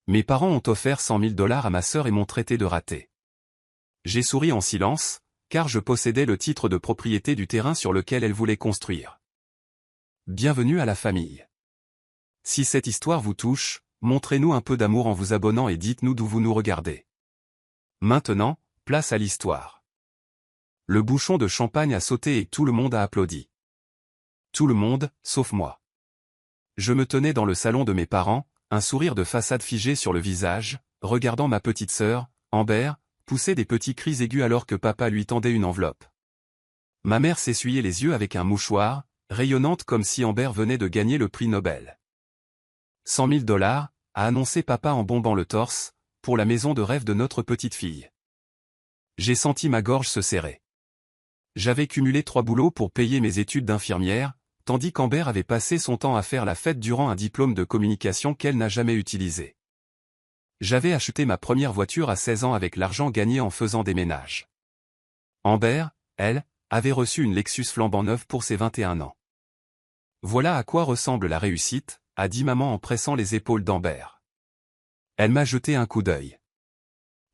Mes parents ont offert 100 000 $ à ma sœur et m'ont traité de raté. J'ai souri en silence, car je possédais le titre de propriété du terrain sur lequel elle voulait construire. Bienvenue à la famille. Si cette histoire vous touche, montrez-nous un peu d'amour en vous abonnant et dites-nous d'où vous nous regardez. Maintenant, place à l'histoire. Le bouchon de champagne a sauté et tout le monde a applaudi. Tout le monde, sauf moi. Je me tenais dans le salon de mes parents, un sourire de façade figé sur le visage, regardant ma petite sœur, Amber, pousser des petits cris aigus alors que papa lui tendait une enveloppe. Ma mère s'essuyait les yeux avec un mouchoir, rayonnante comme si Amber venait de gagner le prix Nobel. 100 000 $, a annoncé papa en bombant le torse, pour la maison de rêve de notre petite fille. J'ai senti ma gorge se serrer. J'avais cumulé 3 boulots pour payer mes études d'infirmière, tandis qu'Amber avait passé son temps à faire la fête durant un diplôme de communication qu'elle n'a jamais utilisé. J'avais acheté ma première voiture à 16 ans avec l'argent gagné en faisant des ménages. Amber, elle, avait reçu une Lexus flambant neuve pour ses 21 ans. Voilà à quoi ressemble la réussite, a dit maman en pressant les épaules d'Amber. Elle m'a jeté un coup d'œil.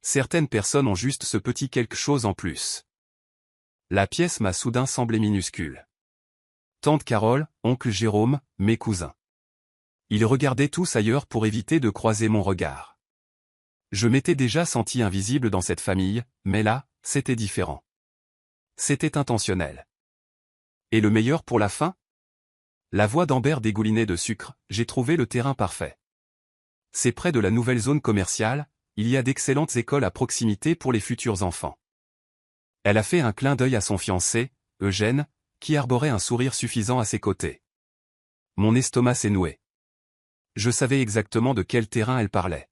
Certaines personnes ont juste ce petit quelque chose en plus. La pièce m'a soudain semblé minuscule. Tante Carole, oncle Jérôme, mes cousins. Ils regardaient tous ailleurs pour éviter de croiser mon regard. Je m'étais déjà senti invisible dans cette famille, mais là, c'était différent. C'était intentionnel. Et le meilleur pour la fin? La voix d'Amber dégoulinait de sucre, j'ai trouvé le terrain parfait. C'est près de la nouvelle zone commerciale, il y a d'excellentes écoles à proximité pour les futurs enfants. Elle a fait un clin d'œil à son fiancé, Eugène, qui arborait un sourire suffisant à ses côtés. Mon estomac s'est noué. Je savais exactement de quel terrain elle parlait.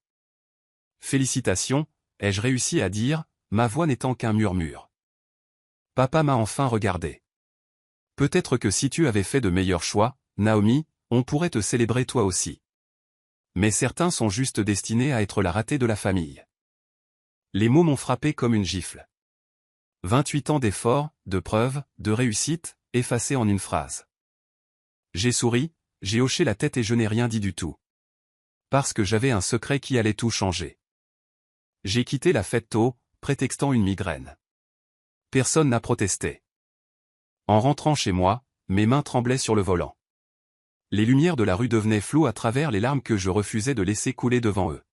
Félicitations, ai-je réussi à dire, ma voix n'étant qu'un murmure. Papa m'a enfin regardé. Peut-être que si tu avais fait de meilleurs choix, Naomi, on pourrait te célébrer toi aussi. Mais certains sont juste destinés à être la ratée de la famille. Les mots m'ont frappé comme une gifle. 28 ans d'efforts, de preuves, de réussite, effacés en une phrase. J'ai souri, j'ai hoché la tête et je n'ai rien dit du tout. Parce que j'avais un secret qui allait tout changer. J'ai quitté la fête tôt, prétextant une migraine. Personne n'a protesté. En rentrant chez moi, mes mains tremblaient sur le volant. Les lumières de la rue devenaient floues à travers les larmes que je refusais de laisser couler devant eux.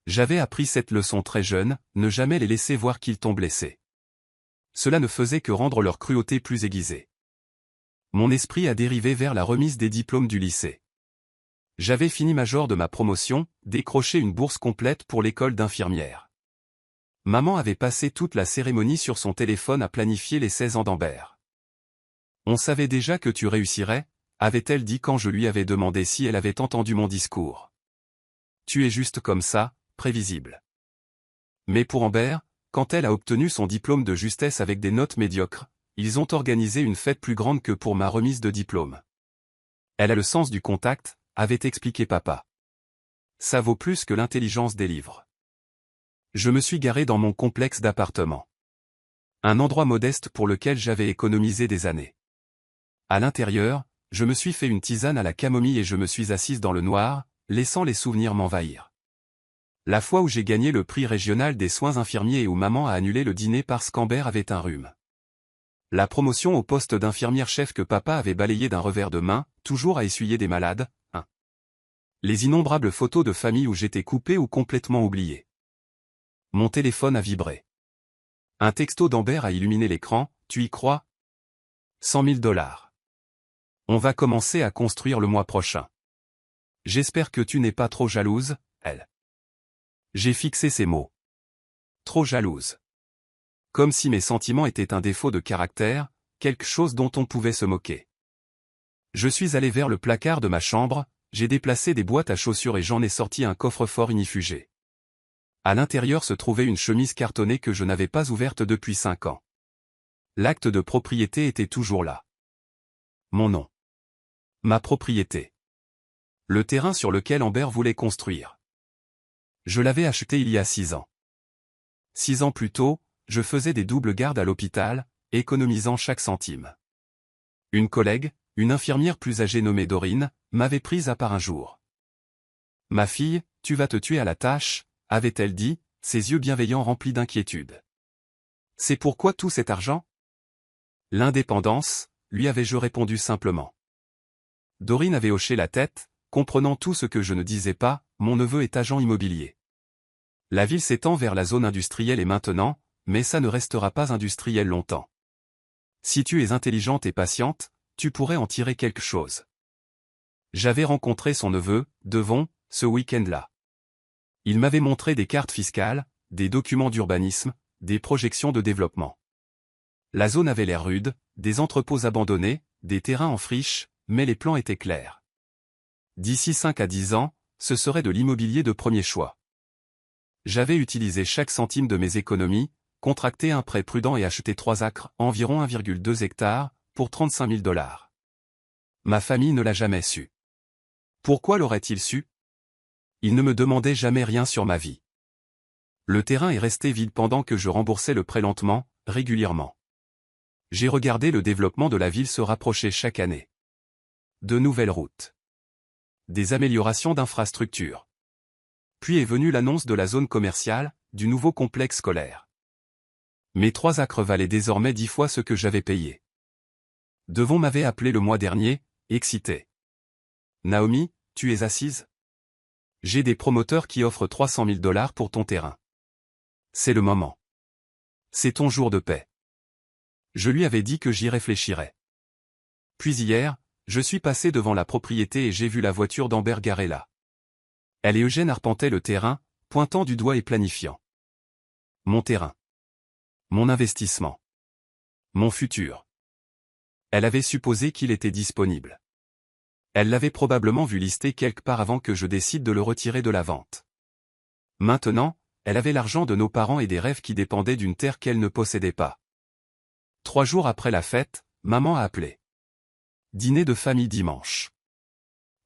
J'avais appris cette leçon très jeune, ne jamais les laisser voir qu'ils t'ont blessé. Cela ne faisait que rendre leur cruauté plus aiguisée. Mon esprit a dérivé vers la remise des diplômes du lycée. J'avais fini major de ma promotion, décroché une bourse complète pour l'école d'infirmière. Maman avait passé toute la cérémonie sur son téléphone à planifier les 16 ans d'Amber. On savait déjà que tu réussirais, avait-elle dit quand je lui avais demandé si elle avait entendu mon discours. Tu es juste comme ça, prévisible. Mais pour Amber, quand elle a obtenu son diplôme de justesse avec des notes médiocres, ils ont organisé une fête plus grande que pour ma remise de diplôme. Elle a le sens du contact, avait expliqué papa. Ça vaut plus que l'intelligence des livres. Je me suis garé dans mon complexe d'appartement. Un endroit modeste pour lequel j'avais économisé des années. À l'intérieur, je me suis fait une tisane à la camomille et je me suis assise dans le noir, laissant les souvenirs m'envahir. La fois où j'ai gagné le prix régional des soins infirmiers et où maman a annulé le dîner parce qu'Amber avait un rhume. La promotion au poste d'infirmière-chef que papa avait balayé d'un revers de main, toujours à essuyer des malades, hein. Les innombrables photos de famille où j'étais coupé ou complètement oublié. Mon téléphone a vibré. Un texto d'Amber a illuminé l'écran, tu y crois? 100 000 $. On va commencer à construire le mois prochain. J'espère que tu n'es pas trop jalouse, elle. J'ai fixé ces mots. Trop jalouse. Comme si mes sentiments étaient un défaut de caractère, quelque chose dont on pouvait se moquer. Je suis allé vers le placard de ma chambre, j'ai déplacé des boîtes à chaussures et j'en ai sorti un coffre-fort ignifugé. À l'intérieur se trouvait une chemise cartonnée que je n'avais pas ouverte depuis 5 ans. L'acte de propriété était toujours là. Mon nom. Ma propriété. Le terrain sur lequel Amber voulait construire. Je l'avais acheté il y a 6 ans. 6 ans plus tôt, je faisais des doubles gardes à l'hôpital, économisant chaque centime. Une collègue, une infirmière plus âgée nommée Dorine, m'avait prise à part un jour. Ma fille, tu vas te tuer à la tâche, avait-elle dit, ses yeux bienveillants remplis d'inquiétude. C'est pourquoi tout cet argent? L'indépendance, lui avais-je répondu simplement. Dorine avait hoché la tête, comprenant tout ce que je ne disais pas, mon neveu est agent immobilier. La ville s'étend vers la zone industrielle et maintenant, mais ça ne restera pas industriel longtemps. Si tu es intelligente et patiente, tu pourrais en tirer quelque chose. J'avais rencontré son neveu, Devon, ce week-end-là. Il m'avait montré des cartes fiscales, des documents d'urbanisme, des projections de développement. La zone avait l'air rude, des entrepôts abandonnés, des terrains en friche, mais les plans étaient clairs. D'ici 5 à 10 ans, ce serait de l'immobilier de premier choix. J'avais utilisé chaque centime de mes économies, contracté un prêt prudent et acheté 3 acres, environ 1,2 hectares, pour 35 000 $. Ma famille ne l'a jamais su. Pourquoi l'aurait-il su? Il ne me demandait jamais rien sur ma vie. Le terrain est resté vide pendant que je remboursais le prêt lentement, régulièrement. J'ai regardé le développement de la ville se rapprocher chaque année. De nouvelles routes. Des améliorations d'infrastructures. Puis est venue l'annonce de la zone commerciale, du nouveau complexe scolaire. Mes 3 acres valaient désormais 10 fois ce que j'avais payé. Devon m'avait appelé le mois dernier, excité. Naomi, tu es assise? J'ai des promoteurs qui offrent 300 000 $ pour ton terrain. C'est le moment. C'est ton jour de paix. Je lui avais dit que j'y réfléchirais. Puis hier, je suis passé devant la propriété et j'ai vu la voiture d'Amber garée là. Elle et Eugène arpentaient le terrain, pointant du doigt et planifiant. Mon terrain. Mon investissement. Mon futur. Elle avait supposé qu'il était disponible. Elle l'avait probablement vu lister quelque part avant que je décide de le retirer de la vente. Maintenant, elle avait l'argent de nos parents et des rêves qui dépendaient d'une terre qu'elle ne possédait pas. 3 jours après la fête, maman a appelé. Dîner de famille dimanche.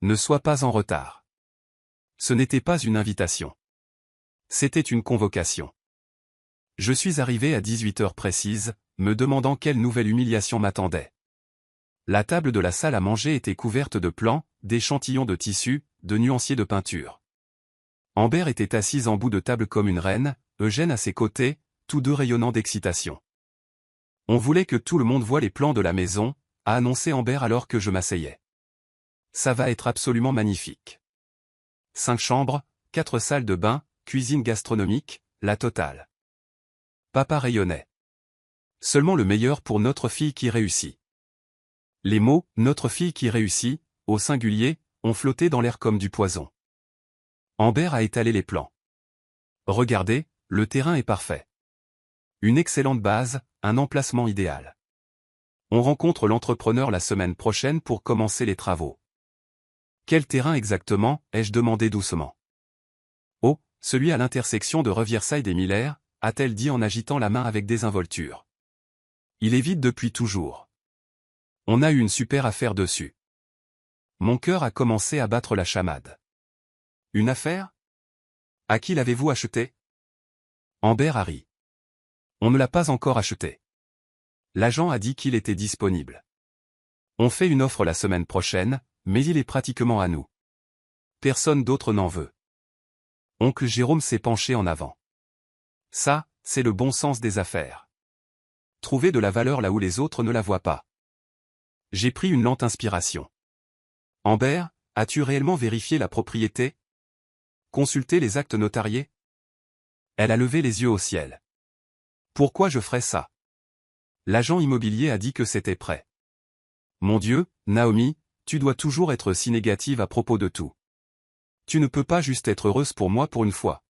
Ne sois pas en retard. Ce n'était pas une invitation. C'était une convocation. Je suis arrivé à 18 heures précises, me demandant quelle nouvelle humiliation m'attendait. La table de la salle à manger était couverte de plans, d'échantillons de tissu, de nuanciers de peinture. Amber était assise en bout de table comme une reine, Eugène à ses côtés, tous deux rayonnants d'excitation. On voulait que tout le monde voie les plans de la maison, a annoncé Amber alors que je m'asseyais. Ça va être absolument magnifique. 5 chambres, 4 salles de bain, cuisine gastronomique, la totale. Papa rayonnait. Seulement le meilleur pour notre fille qui réussit. Les mots « notre fille qui réussit », au singulier, ont flotté dans l'air comme du poison. Amber a étalé les plans. Regardez, le terrain est parfait. Une excellente base, un emplacement idéal. On rencontre l'entrepreneur la semaine prochaine pour commencer les travaux. Quel terrain exactement, ai-je demandé doucement. Oh, celui à l'intersection de Riverside et Miller, a-t-elle dit en agitant la main avec désinvolture. Il est vide depuis toujours. On a eu une super affaire dessus. Mon cœur a commencé à battre la chamade. Une affaire? À qui l'avez-vous acheté? Amber a ri. On ne l'a pas encore acheté. L'agent a dit qu'il était disponible. On fait une offre la semaine prochaine, mais il est pratiquement à nous. Personne d'autre n'en veut. Oncle Jérôme s'est penché en avant. Ça, c'est le bon sens des affaires. Trouver de la valeur là où les autres ne la voient pas. J'ai pris une lente inspiration. Amber, as-tu réellement vérifié la propriété? Consulté les actes notariés? Elle a levé les yeux au ciel. Pourquoi je ferais ça? L'agent immobilier a dit que c'était prêt. Mon Dieu, Naomi, tu dois toujours être si négative à propos de tout. Tu ne peux pas juste être heureuse pour moi pour une fois.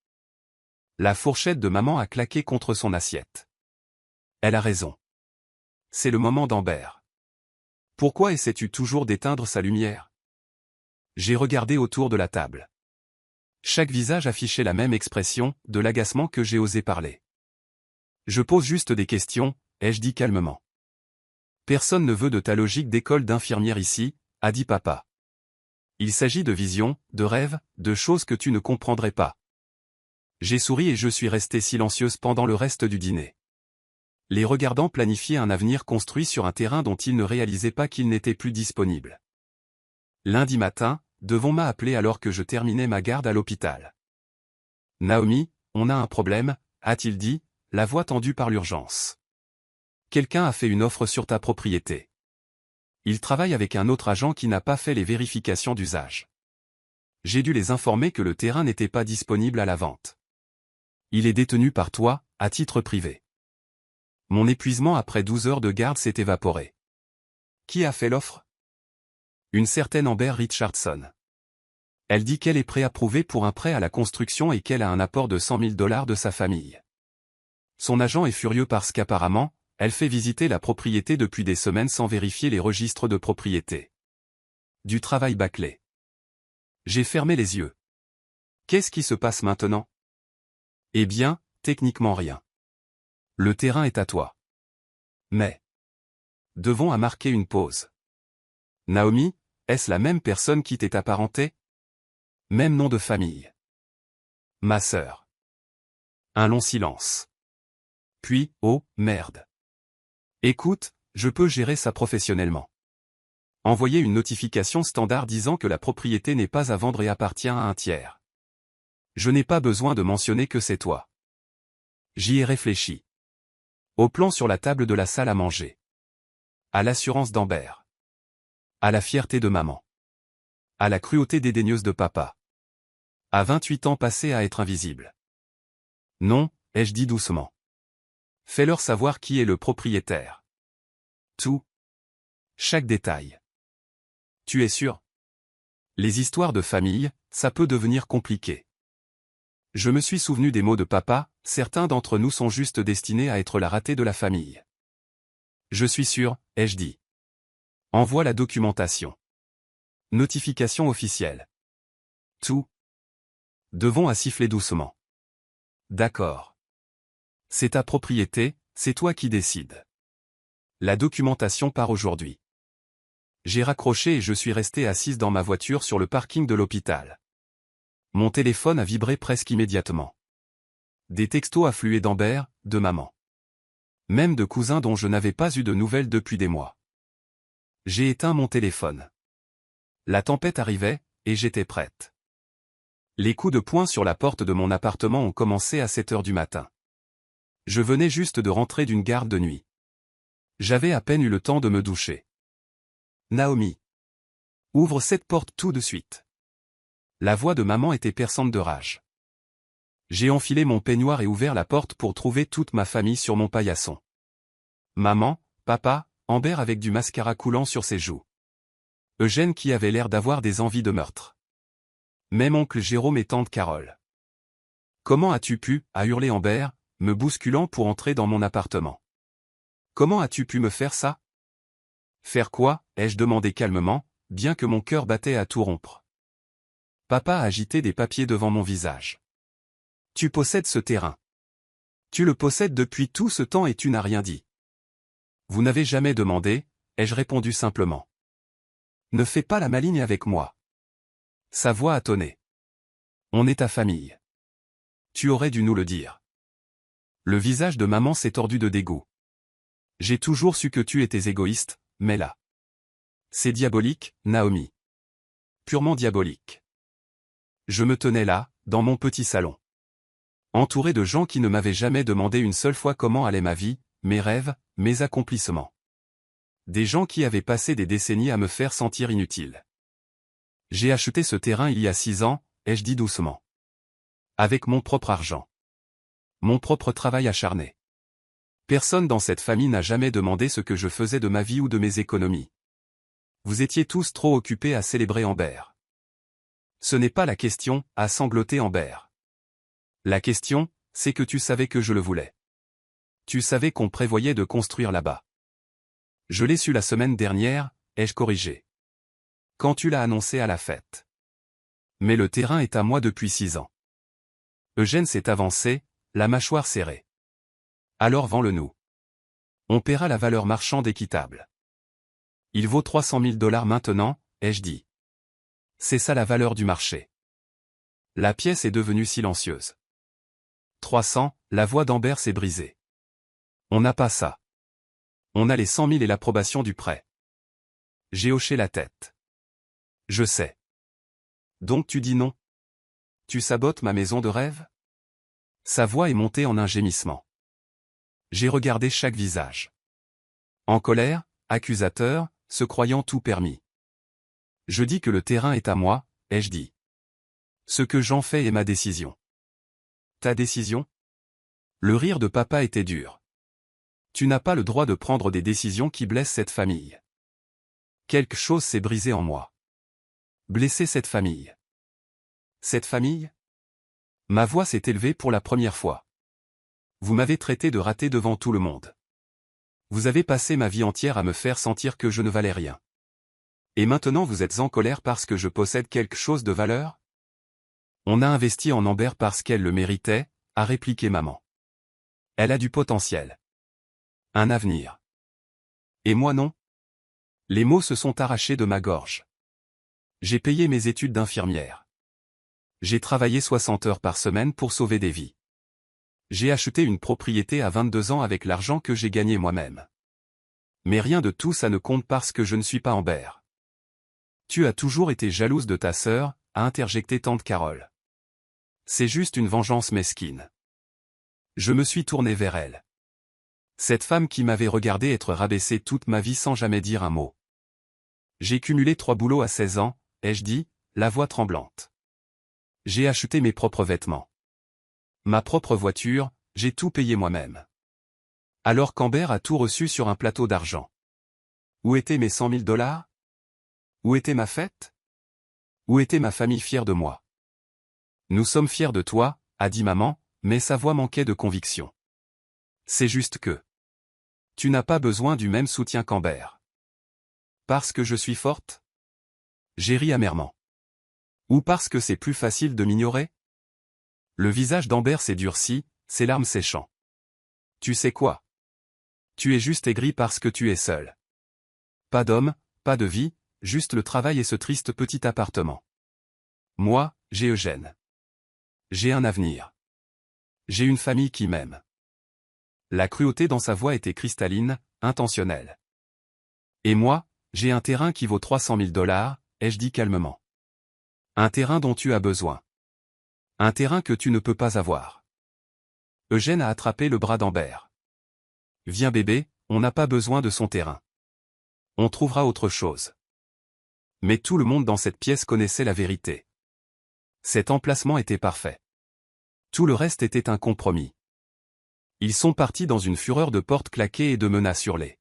La fourchette de maman a claqué contre son assiette. Elle a raison. C'est le moment d'Amber. Pourquoi essaies-tu toujours d'éteindre sa lumière? J'ai regardé autour de la table. Chaque visage affichait la même expression, de l'agacement que j'ai osé parler. Je pose juste des questions, ai-je dit calmement. Personne ne veut de ta logique d'école d'infirmière ici, a dit papa. Il s'agit de visions, de rêves, de choses que tu ne comprendrais pas. J'ai souri et je suis restée silencieuse pendant le reste du dîner. Les regardant planifier un avenir construit sur un terrain dont ils ne réalisaient pas qu'il n'était plus disponible. Lundi matin, Devon m'a appelé alors que je terminais ma garde à l'hôpital. Naomi, on a un problème, a-t-il dit, la voix tendue par l'urgence. Quelqu'un a fait une offre sur ta propriété. Il travaille avec un autre agent qui n'a pas fait les vérifications d'usage. J'ai dû les informer que le terrain n'était pas disponible à la vente. Il est détenu par toi, à titre privé. Mon épuisement après 12 heures de garde s'est évaporé. Qui a fait l'offre? Une certaine Amber Richardson. Elle dit qu'elle est préapprouvée pour un prêt à la construction et qu'elle a un apport de 100 000 $ de sa famille. Son agent est furieux parce qu'apparemment, elle fait visiter la propriété depuis des semaines sans vérifier les registres de propriété. Du travail bâclé. J'ai fermé les yeux. Qu'est-ce qui se passe maintenant? Eh bien, techniquement rien. Le terrain est à toi. Mais Devon a marqué une pause. Naomi, est-ce la même personne qui t'est apparentée? Même nom de famille. Ma sœur. Un long silence. Puis, oh, merde. Écoute, je peux gérer ça professionnellement. Envoyer une notification standard disant que la propriété n'est pas à vendre et appartient à un tiers. Je n'ai pas besoin de mentionner que c'est toi. J'y ai réfléchi. Au plan sur la table de la salle à manger. À l'assurance d'Amber. À la fierté de maman. À la cruauté dédaigneuse de papa. À 28 ans passés à être invisible. Non, ai-je dit doucement. Fais-leur savoir qui est le propriétaire. Tout. Chaque détail. Tu es sûr? Les histoires de famille, ça peut devenir compliqué. Je me suis souvenu des mots de papa, certains d'entre nous sont juste destinés à être la ratée de la famille. Je suis sûr, ai-je dit. Envoie la documentation. Notification officielle. Tout. Devon a sifflé doucement. D'accord. C'est ta propriété, c'est toi qui décides. La documentation part aujourd'hui. J'ai raccroché et je suis resté assise dans ma voiture sur le parking de l'hôpital. Mon téléphone a vibré presque immédiatement. Des textos affluaient d'Amber, de maman. Même de cousins dont je n'avais pas eu de nouvelles depuis des mois. J'ai éteint mon téléphone. La tempête arrivait, et j'étais prête. Les coups de poing sur la porte de mon appartement ont commencé à 7 heures du matin. Je venais juste de rentrer d'une garde de nuit. J'avais à peine eu le temps de me doucher. Naomi. Ouvre cette porte tout de suite. La voix de maman était perçante de rage. J'ai enfilé mon peignoir et ouvert la porte pour trouver toute ma famille sur mon paillasson. Maman, papa, Amber avec du mascara coulant sur ses joues. Eugène qui avait l'air d'avoir des envies de meurtre. Même oncle Jérôme et tante Carole. Comment as-tu pu, a hurlé Amber, me bousculant pour entrer dans mon appartement. Comment as-tu pu me faire ça? Faire quoi, ai-je demandé calmement, bien que mon cœur battait à tout rompre. Papa a agité des papiers devant mon visage. Tu possèdes ce terrain. Tu le possèdes depuis tout ce temps et tu n'as rien dit. Vous n'avez jamais demandé, ai-je répondu simplement. Ne fais pas la maligne avec moi. Sa voix a tonné. On est ta famille. Tu aurais dû nous le dire. Le visage de maman s'est tordu de dégoût. J'ai toujours su que tu étais égoïste, mais là. C'est diabolique, Naomi. Purement diabolique. Je me tenais là, dans mon petit salon. Entouré de gens qui ne m'avaient jamais demandé une seule fois comment allait ma vie, mes rêves, mes accomplissements. Des gens qui avaient passé des décennies à me faire sentir inutile. J'ai acheté ce terrain il y a 6 ans, ai-je dit doucement. Avec mon propre argent. Mon propre travail acharné. Personne dans cette famille n'a jamais demandé ce que je faisais de ma vie ou de mes économies. Vous étiez tous trop occupés à célébrer Amber. Ce n'est pas la question, a sangloté Amber. La question, c'est que tu savais que je le voulais. Tu savais qu'on prévoyait de construire là-bas. Je l'ai su la semaine dernière, ai-je corrigé. Quand tu l'as annoncé à la fête. Mais le terrain est à moi depuis 6 ans. Eugène s'est avancé, la mâchoire serrée. Alors vends-le-nous. On paiera la valeur marchande équitable. Il vaut 300 000 $ maintenant, ai-je dit. C'est ça la valeur du marché. La pièce est devenue silencieuse. 300, la voix d'Amber s'est brisée. On n'a pas ça. On a les 100 000 et l'approbation du prêt. J'ai hoché la tête. Je sais. Donc tu dis non? Tu sabotes ma maison de rêve? Sa voix est montée en un gémissement. J'ai regardé chaque visage. En colère, accusateur, se croyant tout permis. Je dis que le terrain est à moi, ai-je dit. Ce que j'en fais est ma décision. Ta décision? Le rire de papa était dur. Tu n'as pas le droit de prendre des décisions qui blessent cette famille. Quelque chose s'est brisé en moi. Blesser cette famille. Cette famille? Ma voix s'est élevée pour la première fois. Vous m'avez traité de raté devant tout le monde. Vous avez passé ma vie entière à me faire sentir que je ne valais rien. Et maintenant vous êtes en colère parce que je possède quelque chose de valeur? On a investi en Amber parce qu'elle le méritait, a répliqué maman. Elle a du potentiel. Un avenir. Et moi non? Les mots se sont arrachés de ma gorge. J'ai payé mes études d'infirmière. J'ai travaillé 60 heures par semaine pour sauver des vies. J'ai acheté une propriété à 22 ans avec l'argent que j'ai gagné moi-même. Mais rien de tout ça ne compte parce que je ne suis pas Amber. Tu as toujours été jalouse de ta sœur, a interjecté tante Carole. C'est juste une vengeance mesquine. Je me suis tourné vers elle. Cette femme qui m'avait regardé être rabaissée toute ma vie sans jamais dire un mot. J'ai cumulé 3 boulots à 16 ans, ai-je dit, la voix tremblante. J'ai acheté mes propres vêtements. Ma propre voiture, j'ai tout payé moi-même. Alors qu'Amber a tout reçu sur un plateau d'argent. Où étaient mes 100 000 $? Où était ma fête? Où était ma famille fière de moi? Nous sommes fiers de toi, a dit maman, mais sa voix manquait de conviction. C'est juste que tu n'as pas besoin du même soutien qu'Amber. Parce que je suis forte? J'ai ri amèrement. Ou parce que c'est plus facile de m'ignorer? Le visage d'Amber s'est durci, ses larmes séchant. Tu sais quoi? Tu es juste aigri parce que tu es seul. Pas d'homme, pas de vie, juste le travail et ce triste petit appartement. Moi, j'ai Eugène. J'ai un avenir. J'ai une famille qui m'aime. La cruauté dans sa voix était cristalline, intentionnelle. Et moi, j'ai un terrain qui vaut 300 000 $, ai-je dit calmement. Un terrain dont tu as besoin. Un terrain que tu ne peux pas avoir. Eugène a attrapé le bras d'Amber. Viens bébé, on n'a pas besoin de son terrain. On trouvera autre chose. Mais tout le monde dans cette pièce connaissait la vérité. Cet emplacement était parfait. Tout le reste était un compromis. Ils sont partis dans une fureur de portes claquées et de menaces hurlées.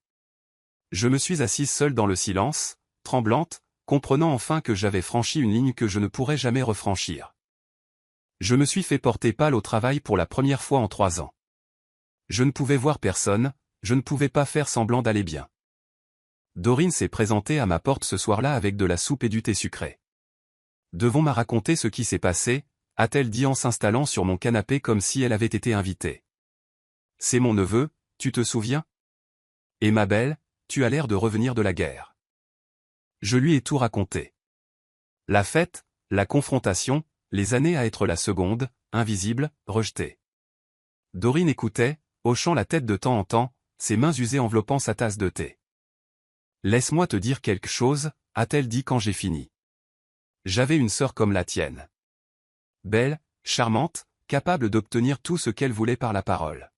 Je me suis assise seule dans le silence, tremblante, comprenant enfin que j'avais franchi une ligne que je ne pourrais jamais refranchir. Je me suis fait porter pâle au travail pour la première fois en 3 ans. Je ne pouvais voir personne, je ne pouvais pas faire semblant d'aller bien. Dorine s'est présentée à ma porte ce soir-là avec de la soupe et du thé sucré. Devons m'a raconté ce qui s'est passé, a-t-elle dit en s'installant sur mon canapé comme si elle avait été invitée. C'est mon neveu, tu te souviens? Et ma belle, tu as l'air de revenir de la guerre. Je lui ai tout raconté. La fête, la confrontation, les années à être la seconde, invisible, rejetée. Dorine écoutait, hochant la tête de temps en temps, ses mains usées enveloppant sa tasse de thé. Laisse-moi te dire quelque chose, a-t-elle dit quand j'ai fini. J'avais une sœur comme la tienne. Belle, charmante, capable d'obtenir tout ce qu'elle voulait par la parole.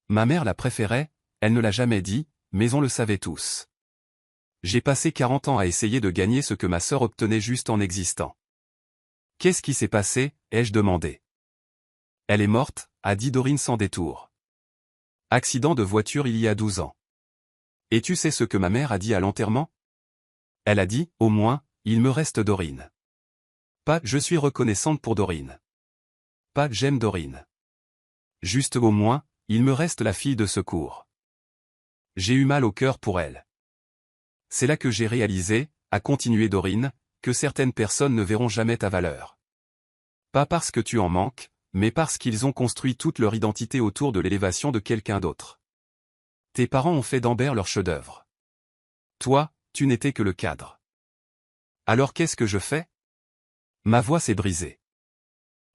Ma mère la préférait, elle ne l'a jamais dit, mais on le savait tous. J'ai passé 40 ans à essayer de gagner ce que ma sœur obtenait juste en existant. Qu'est-ce qui s'est passé, ai-je demandé. Elle est morte, a dit Dorine sans détour. Accident de voiture il y a 12 ans. Et tu sais ce que ma mère a dit à l'enterrement? Elle a dit, au moins, il me reste Dorine. Pas, je suis reconnaissante pour Dorine. Pas, j'aime Dorine. Juste au moins, il me reste la fille de secours. J'ai eu mal au cœur pour elle. C'est là que j'ai réalisé, a continué Dorine, que certaines personnes ne verront jamais ta valeur. Pas parce que tu en manques, mais parce qu'ils ont construit toute leur identité autour de l'élévation de quelqu'un d'autre. Tes parents ont fait d'Amber leur chef-d'œuvre. Toi, tu n'étais que le cadre. Alors qu'est-ce que je fais? Ma voix s'est brisée.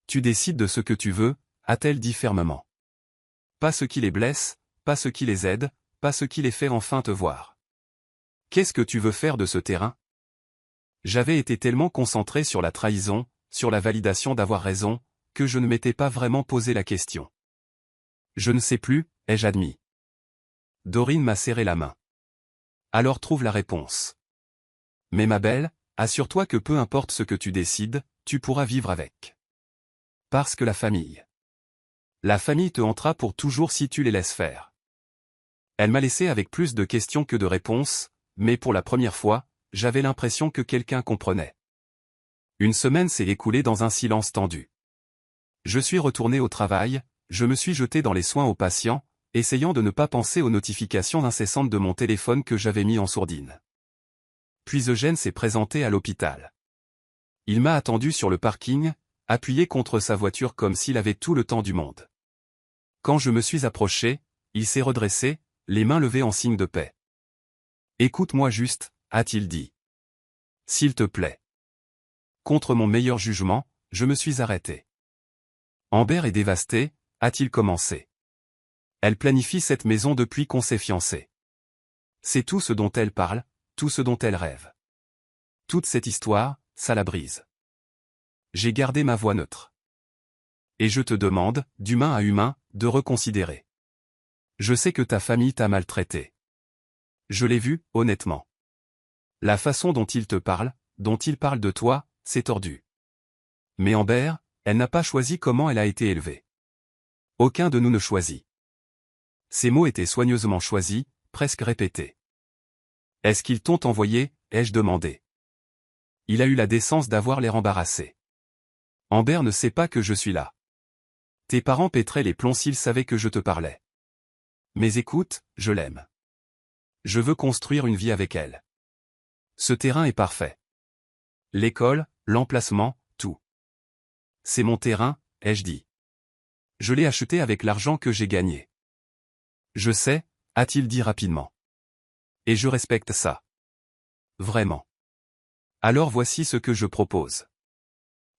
Tu décides de ce que tu veux, a-t-elle dit fermement. Pas ce qui les blesse, pas ce qui les aide, pas ce qui les fait enfin te voir. Qu'est-ce que tu veux faire de ce terrain? J'avais été tellement concentré sur la trahison, sur la validation d'avoir raison, que je ne m'étais pas vraiment posé la question. Je ne sais plus, ai-je admis. Dorine m'a serré la main. Alors trouve la réponse. Mais ma belle, assure-toi que peu importe ce que tu décides, tu pourras vivre avec. Parce que la famille te hantera pour toujours si tu les laisses faire. Elle m'a laissé avec plus de questions que de réponses, mais pour la première fois, j'avais l'impression que quelqu'un comprenait. Une semaine s'est écoulée dans un silence tendu. Je suis retourné au travail, je me suis jeté dans les soins aux patients, essayant de ne pas penser aux notifications incessantes de mon téléphone que j'avais mis en sourdine. Puis Eugène s'est présenté à l'hôpital. Il m'a attendu sur le parking, appuyé contre sa voiture comme s'il avait tout le temps du monde. Quand je me suis approché, il s'est redressé, les mains levées en signe de paix. « Écoute-moi juste », a-t-il dit. « S'il te plaît. » Contre mon meilleur jugement, je me suis arrêté. « Amber est dévastée », a-t-il commencé. « Elle planifie cette maison depuis qu'on s'est fiancés. C'est tout ce dont elle parle, tout ce dont elle rêve. Toute cette histoire, ça la brise. » J'ai gardé ma voix neutre. « Et je te demande, d'humain à humain, de reconsidérer. Je sais que ta famille t'a maltraité. Je l'ai vu, honnêtement. La façon dont il te parle, dont il parle de toi, c'est tordu. Mais Amber, elle n'a pas choisi comment elle a été élevée. Aucun de nous ne choisit. » Ces mots étaient soigneusement choisis, presque répétés. « Est-ce qu'ils t'ont envoyé ?» ai-je demandé. Il a eu la décence d'avoir l'air embarrassé. « Amber ne sait pas que je suis là. Tes parents pèteraient les plombs s'ils savaient que je te parlais. Mais écoute, je l'aime. Je veux construire une vie avec elle. Ce terrain est parfait. L'école, l'emplacement, tout. C'est mon terrain, ai-je dit. Je l'ai acheté avec l'argent que j'ai gagné. Je sais, a-t-il dit rapidement. Et je respecte ça. Vraiment. Alors voici ce que je propose.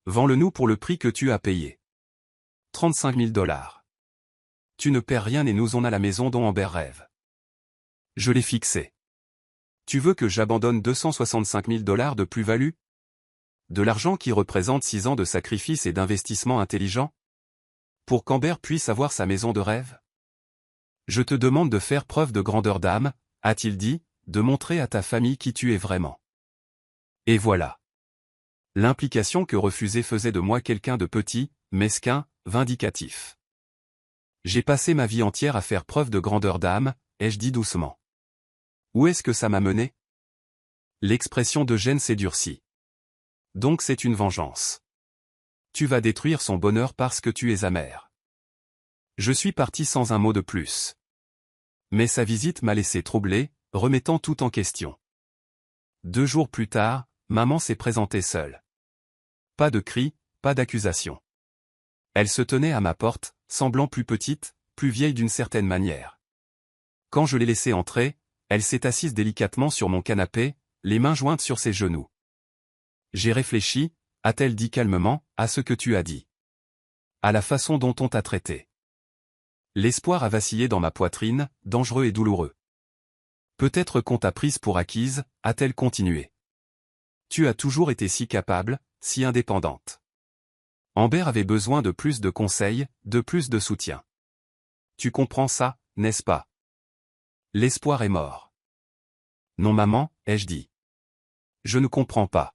Vends-le-nous pour le prix que tu as payé. 35 000 $. Tu ne perds rien et nous on a la maison dont Amber rêve. Je l'ai fixé. Tu veux que j'abandonne 265 000 $ de plus-value? De l'argent qui représente 6 ans de sacrifice et d'investissement intelligent? Pour qu'Amber puisse avoir sa maison de rêve? Je te demande de faire preuve de grandeur d'âme, a-t-il dit, de montrer à ta famille qui tu es vraiment. Et voilà. L'implication que refuser faisait de moi quelqu'un de petit, mesquin, vindicatif. J'ai passé ma vie entière à faire preuve de grandeur d'âme, ai-je dit doucement. Où est-ce que ça m'a mené? L'expression d'Eugène s'est durcie. Donc c'est une vengeance. Tu vas détruire son bonheur parce que tu es amer. Je suis parti sans un mot de plus. Mais sa visite m'a laissé troublé, remettant tout en question. 2 jours plus tard, maman s'est présentée seule. Pas de cris, pas d'accusation. Elle se tenait à ma porte, semblant plus petite, plus vieille d'une certaine manière. Quand je l'ai laissée entrer, elle s'est assise délicatement sur mon canapé, les mains jointes sur ses genoux. J'ai réfléchi, a-t-elle dit calmement, à ce que tu as dit. À la façon dont on t'a traité. L'espoir a vacillé dans ma poitrine, dangereux et douloureux. Peut-être qu'on t'a prise pour acquise, a-t-elle continué. Tu as toujours été si capable, si indépendante. Amber avait besoin de plus de conseils, de plus de soutien. Tu comprends ça, n'est-ce pas? L'espoir est mort. Non maman, ai-je dit. Je ne comprends pas.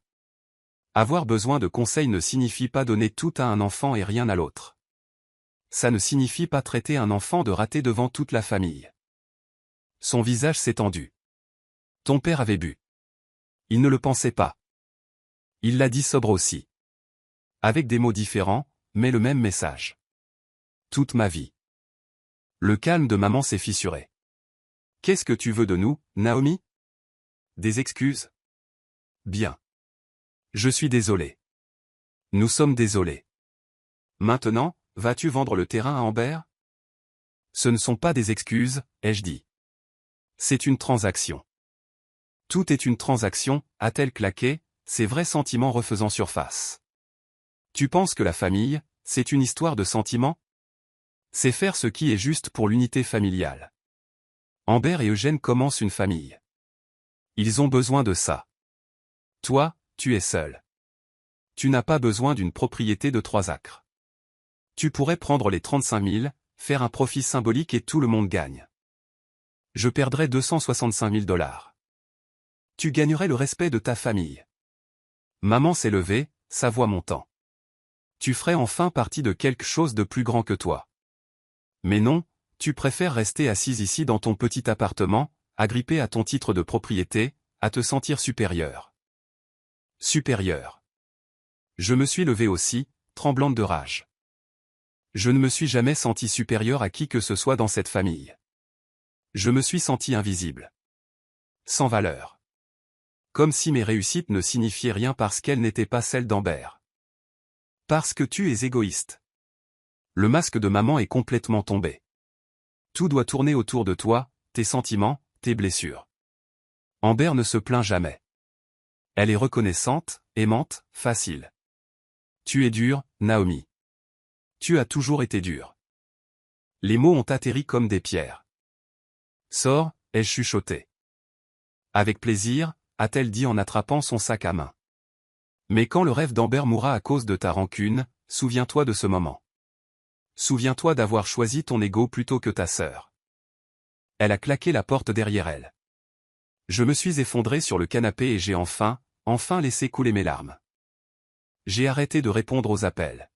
Avoir besoin de conseils ne signifie pas donner tout à un enfant et rien à l'autre. Ça ne signifie pas traiter un enfant de raté devant toute la famille. Son visage s'est tendu. Ton père avait bu. Il ne le pensait pas. Il l'a dit sobre aussi. Avec des mots différents, mais le même message. Toute ma vie. Le calme de maman s'est fissuré. Qu'est-ce que tu veux de nous, Naomi? Des excuses? Bien. Je suis désolé. Nous sommes désolés. Maintenant, vas-tu vendre le terrain à Amber? Ce ne sont pas des excuses, ai-je dit. C'est une transaction. Tout est une transaction, a-t-elle claqué, ses vrais sentiments refaisant surface. Tu penses que la famille, c'est une histoire de sentiments? C'est faire ce qui est juste pour l'unité familiale. Amber et Eugène commencent une famille. Ils ont besoin de ça. Toi, tu es seul. Tu n'as pas besoin d'une propriété de 3 acres. Tu pourrais prendre les 35 000, faire un profit symbolique et tout le monde gagne. Je perdrais 265 000 $. Tu gagnerais le respect de ta famille. Maman s'est levée, sa voix montant. Tu ferais enfin partie de quelque chose de plus grand que toi. Mais non, tu préfères rester assise ici dans ton petit appartement, agrippée à ton titre de propriété, à te sentir supérieure. Supérieure. Je me suis levée aussi, tremblante de rage. Je ne me suis jamais sentie supérieure à qui que ce soit dans cette famille. Je me suis sentie invisible. Sans valeur. Comme si mes réussites ne signifiaient rien parce qu'elles n'étaient pas celles d'Amber. Parce que tu es égoïste. Le masque de maman est complètement tombé. Tout doit tourner autour de toi, tes sentiments, tes blessures. Amber ne se plaint jamais. Elle est reconnaissante, aimante, facile. Tu es dure, Naomi. Tu as toujours été dure. Les mots ont atterri comme des pierres. Sors, ai-je chuchoté. Avec plaisir, a-t-elle dit en attrapant son sac à main. Mais quand le rêve d'Amber mourra à cause de ta rancune, souviens-toi de ce moment. Souviens-toi d'avoir choisi ton ego plutôt que ta sœur. Elle a claqué la porte derrière elle. Je me suis effondré sur le canapé et j'ai enfin laissé couler mes larmes. J'ai arrêté de répondre aux appels.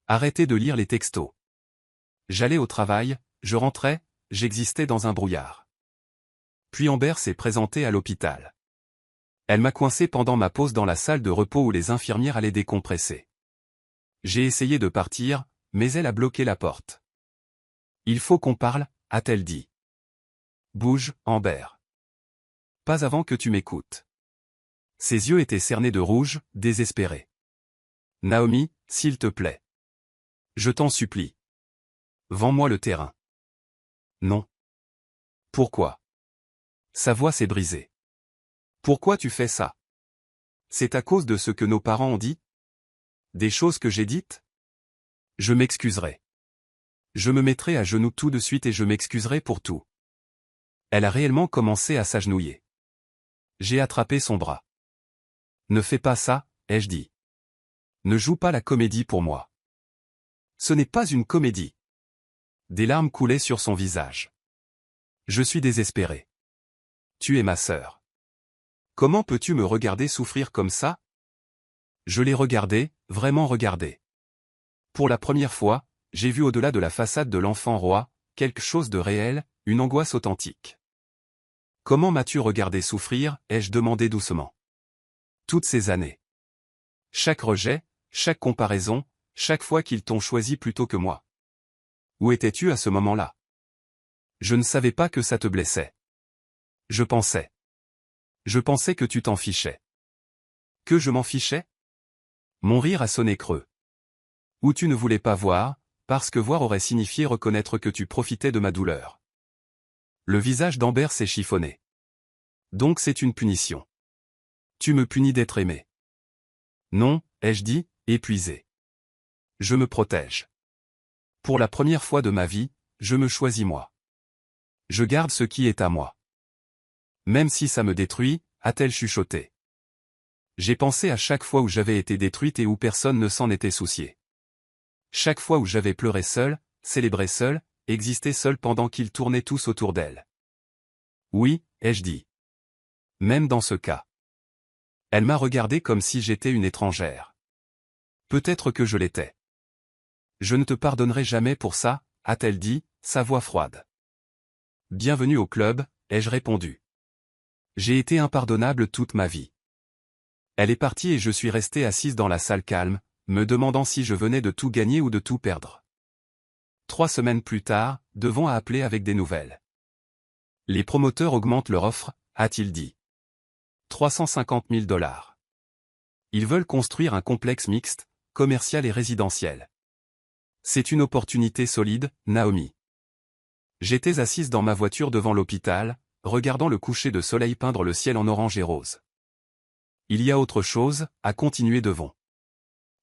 Arrêté de lire les textos. J'allais au travail, je rentrais, j'existais dans un brouillard. Puis Amber s'est présentée à l'hôpital. Elle m'a coincé pendant ma pause dans la salle de repos où les infirmières allaient décompresser. J'ai essayé de partir, mais elle a bloqué la porte. Il faut qu'on parle, a-t-elle dit. Bouge, Amber. Pas avant que tu m'écoutes. Ses yeux étaient cernés de rouge, désespérés. Naomi, s'il te plaît. Je t'en supplie. Vends-moi le terrain. Non. Pourquoi? Sa voix s'est brisée. Pourquoi tu fais ça? C'est à cause de ce que nos parents ont dit? Des choses que j'ai dites? Je m'excuserai. Je me mettrai à genoux tout de suite et je m'excuserai pour tout. Elle a réellement commencé à s'agenouiller. J'ai attrapé son bras. Ne fais pas ça, ai-je dit. Ne joue pas la comédie pour moi. Ce n'est pas une comédie. Des larmes coulaient sur son visage. Je suis désespéré. Tu es ma sœur. Comment peux-tu me regarder souffrir comme ça? Je l'ai regardé, vraiment regardé. Pour la première fois, j'ai vu au-delà de la façade de l'enfant roi, quelque chose de réel, une angoisse authentique. Comment m'as-tu regardé souffrir, ai-je demandé doucement. Toutes ces années. Chaque rejet, chaque comparaison, chaque fois qu'ils t'ont choisi plutôt que moi. Où étais-tu à ce moment-là? Je ne savais pas que ça te blessait. Je pensais que tu t'en fichais. Que je m'en fichais? Mon rire a sonné creux. Ou tu ne voulais pas voir, parce que voir aurait signifié reconnaître que tu profitais de ma douleur. Le visage d'Amber s'est chiffonné. Donc c'est une punition. Tu me punis d'être aimé. Non, ai-je dit, épuisé. Je me protège. Pour la première fois de ma vie, je me choisis moi. Je garde ce qui est à moi. Même si ça me détruit, a-t-elle chuchoté. J'ai pensé à chaque fois où j'avais été détruite et où personne ne s'en était soucié. Chaque fois où j'avais pleuré seule, célébré seule, existé seule pendant qu'ils tournaient tous autour d'elle. Oui, ai-je dit. Même dans ce cas. Elle m'a regardé comme si j'étais une étrangère. Peut-être que je l'étais. Je ne te pardonnerai jamais pour ça, a-t-elle dit, sa voix froide. Bienvenue au club, ai-je répondu. J'ai été impardonnable toute ma vie. Elle est partie et je suis resté assise dans la salle calme, me demandant si je venais de tout gagner ou de tout perdre. 3 semaines plus tard, Devon a appelé avec des nouvelles. Les promoteurs augmentent leur offre, a-t-il dit. 350 000 $. Ils veulent construire un complexe mixte, commercial et résidentiel. C'est une opportunité solide, Naomi. J'étais assise dans ma voiture devant l'hôpital, regardant le coucher de soleil peindre le ciel en orange et rose. Il y a autre chose, a continué Devon.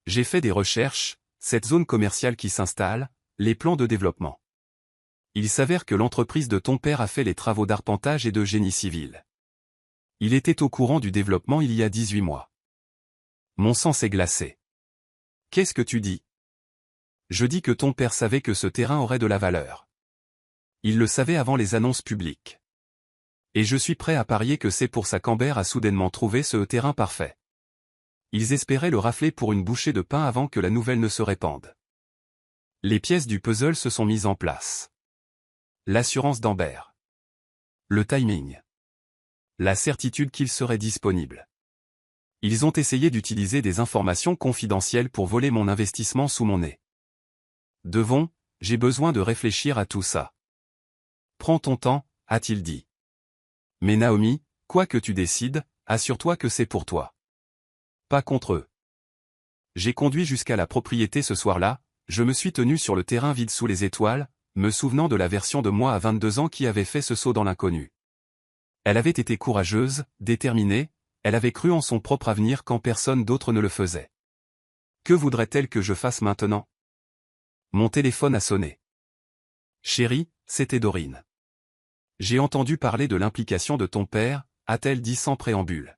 J'ai fait des recherches, cette zone commerciale qui s'installe, les plans de développement. Il s'avère que l'entreprise de ton père a fait les travaux d'arpentage et de génie civil. Il était au courant du développement il y a 18 mois. Mon sang s'est glacé. Qu'est-ce que tu dis? Je dis que ton père savait que ce terrain aurait de la valeur. Il le savait avant les annonces publiques. Et je suis prêt à parier que c'est pour ça qu'Amber a soudainement trouvé ce terrain parfait. Ils espéraient le rafler pour une bouchée de pain avant que la nouvelle ne se répande. Les pièces du puzzle se sont mises en place. L'assurance d'Amber. Le timing. La certitude qu'il serait disponible. Ils ont essayé d'utiliser des informations confidentielles pour voler mon investissement sous mon nez. Devon, j'ai besoin de réfléchir à tout ça. Prends ton temps, a-t-il dit. Mais Naomi, quoi que tu décides, assure-toi que c'est pour toi. Pas contre eux. J'ai conduit jusqu'à la propriété ce soir-là, je me suis tenu sur le terrain vide sous les étoiles, me souvenant de la version de moi à 22 ans qui avait fait ce saut dans l'inconnu. Elle avait été courageuse, déterminée, elle avait cru en son propre avenir quand personne d'autre ne le faisait. Que voudrait-elle que je fasse maintenant? Mon téléphone a sonné. Chérie, c'était Dorine. J'ai entendu parler de l'implication de ton père, a-t-elle dit sans préambule.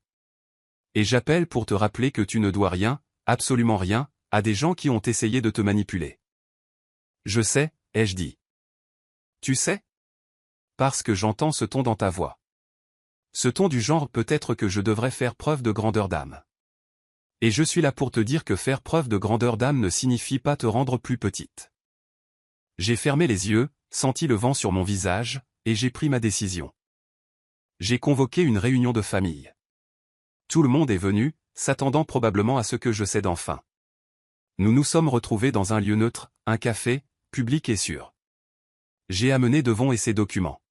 Et j'appelle pour te rappeler que tu ne dois rien, absolument rien, à des gens qui ont essayé de te manipuler. Je sais, ai-je dit. Tu sais? Parce que j'entends ce ton dans ta voix. Ce ton du genre peut-être que je devrais faire preuve de grandeur d'âme. Et je suis là pour te dire que faire preuve de grandeur d'âme ne signifie pas te rendre plus petite. J'ai fermé les yeux, senti le vent sur mon visage, et j'ai pris ma décision. J'ai convoqué une réunion de famille. Tout le monde est venu, s'attendant probablement à ce que je cède enfin. Nous nous sommes retrouvés dans un lieu neutre, un café, public et sûr. J'ai amené Devon et ses documents.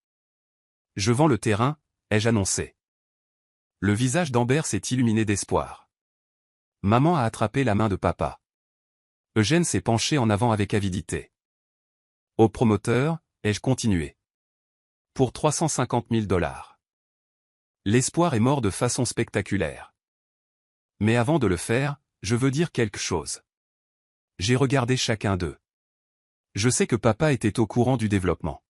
Je vends le terrain, ai-je annoncé. Le visage d'Amber s'est illuminé d'espoir. Maman a attrapé la main de papa. Eugène s'est penché en avant avec avidité. Au promoteur, ai-je continué. Pour 350 000 $. L'espoir est mort de façon spectaculaire. Mais avant de le faire, je veux dire quelque chose. J'ai regardé chacun d'eux. Je sais que papa était au courant du développement.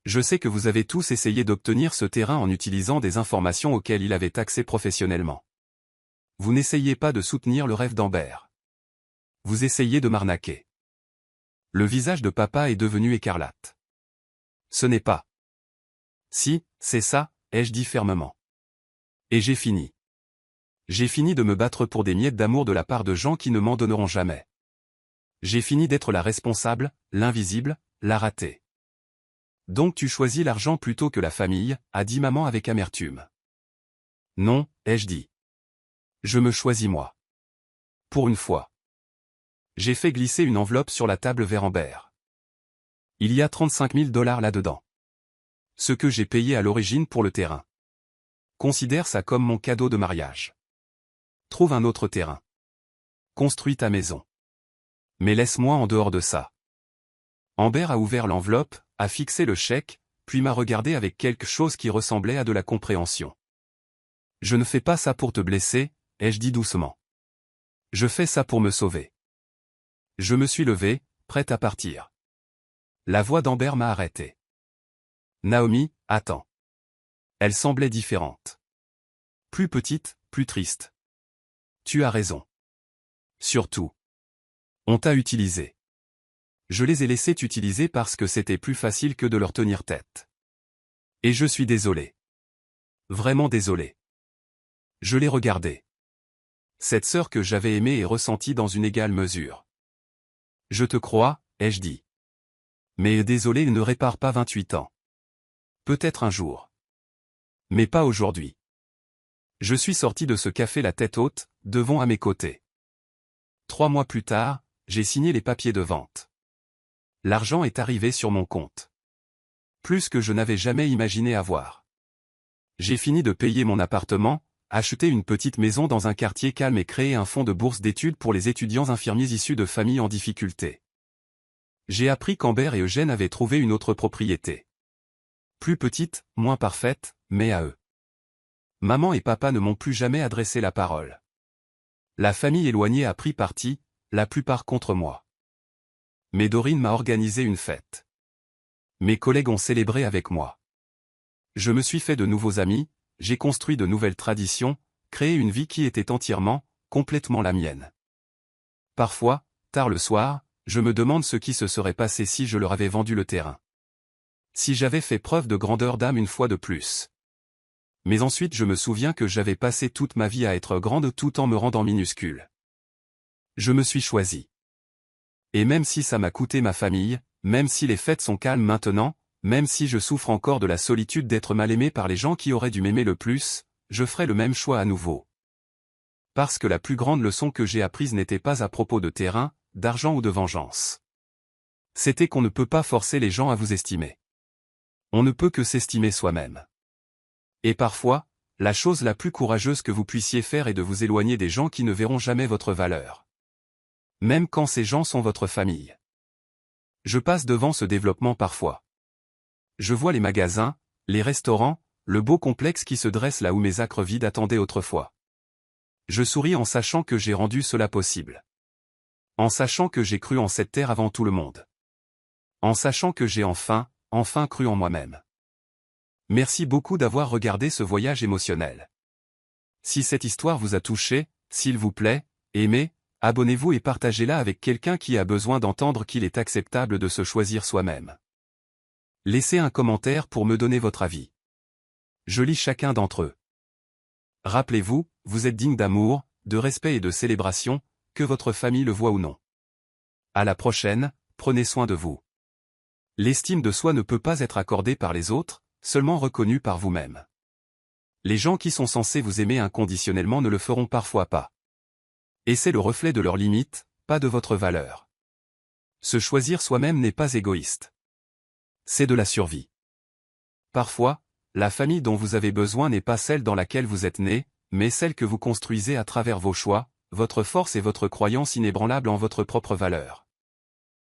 Je sais que vous avez tous essayé d'obtenir ce terrain en utilisant des informations auxquelles il avait accès professionnellement. Vous n'essayez pas de soutenir le rêve d'Amber. Vous essayez de m'arnaquer. Le visage de papa est devenu écarlate. Ce n'est pas. Si, c'est ça, ai-je dit fermement. Et j'ai fini. J'ai fini de me battre pour des miettes d'amour de la part de gens qui ne m'en donneront jamais. J'ai fini d'être la responsable, l'invisible, la ratée. Donc tu choisis l'argent plutôt que la famille, a dit maman avec amertume. Non, ai-je dit. Je me choisis moi. Pour une fois. J'ai fait glisser une enveloppe sur la table vers Amber. Il y a 35 000 $ là-dedans. Ce que j'ai payé à l'origine pour le terrain. Considère ça comme mon cadeau de mariage. Trouve un autre terrain. Construis ta maison. Mais laisse-moi en dehors de ça. Amber a ouvert l'enveloppe, a fixé le chèque, puis m'a regardé avec quelque chose qui ressemblait à de la compréhension. Je ne fais pas ça pour te blesser, ai-je dit doucement. Je fais ça pour me sauver. Je me suis levé, prête à partir. La voix d'Amber m'a arrêté. Naomi, attends. Elle semblait différente. Plus petite, plus triste. Tu as raison. Surtout. On t'a utilisé. Je les ai laissés t'utiliser parce que c'était plus facile que de leur tenir tête. Et je suis désolé. Vraiment désolé. Je l'ai regardée. Cette sœur que j'avais aimée et ressentie dans une égale mesure. Je te crois, ai-je dit. Mais désolé, il ne répare pas 28 ans. Peut-être un jour. Mais pas aujourd'hui. Je suis sorti de ce café la tête haute, Devon à mes côtés. 3 mois plus tard, j'ai signé les papiers de vente. L'argent est arrivé sur mon compte. Plus que je n'avais jamais imaginé avoir. J'ai fini de payer mon appartement, acheté une petite maison dans un quartier calme et créé un fonds de bourse d'études pour les étudiants infirmiers issus de familles en difficulté. J'ai appris qu'Amber et Eugène avaient trouvé une autre propriété. Plus petite, moins parfaite, mais à eux. Maman et papa ne m'ont plus jamais adressé la parole. La famille éloignée a pris parti, la plupart contre moi. Mais Dorine m'a organisé une fête. Mes collègues ont célébré avec moi. Je me suis fait de nouveaux amis, j'ai construit de nouvelles traditions, créé une vie qui était entièrement, complètement la mienne. Parfois, tard le soir, je me demande ce qui se serait passé si je leur avais vendu le terrain. Si j'avais fait preuve de grandeur d'âme une fois de plus. Mais ensuite je me souviens que j'avais passé toute ma vie à être grande tout en me rendant minuscule. Je me suis choisi. Et même si ça m'a coûté ma famille, même si les fêtes sont calmes maintenant, même si je souffre encore de la solitude d'être mal aimé par les gens qui auraient dû m'aimer le plus, je ferai le même choix à nouveau. Parce que la plus grande leçon que j'ai apprise n'était pas à propos de terrain, d'argent ou de vengeance. C'était qu'on ne peut pas forcer les gens à vous estimer. On ne peut que s'estimer soi-même. Et parfois, la chose la plus courageuse que vous puissiez faire est de vous éloigner des gens qui ne verront jamais votre valeur. Même quand ces gens sont votre famille. Je passe devant ce développement parfois. Je vois les magasins, les restaurants, le beau complexe qui se dresse là où mes acres vides attendaient autrefois. Je souris en sachant que j'ai rendu cela possible. En sachant que j'ai cru en cette terre avant tout le monde. En sachant que j'ai enfin cru en moi-même. Merci beaucoup d'avoir regardé ce voyage émotionnel. Si cette histoire vous a touché, s'il vous plaît, aimez, abonnez-vous et partagez-la avec quelqu'un qui a besoin d'entendre qu'il est acceptable de se choisir soi-même. Laissez un commentaire pour me donner votre avis. Je lis chacun d'entre eux. Rappelez-vous, vous êtes digne d'amour, de respect et de célébration, que votre famille le voie ou non. À la prochaine, prenez soin de vous. L'estime de soi ne peut pas être accordée par les autres, seulement reconnue par vous-même. Les gens qui sont censés vous aimer inconditionnellement ne le feront parfois pas. Et c'est le reflet de leurs limites, pas de votre valeur. Se choisir soi-même n'est pas égoïste. C'est de la survie. Parfois, la famille dont vous avez besoin n'est pas celle dans laquelle vous êtes né, mais celle que vous construisez à travers vos choix, votre force et votre croyance inébranlable en votre propre valeur.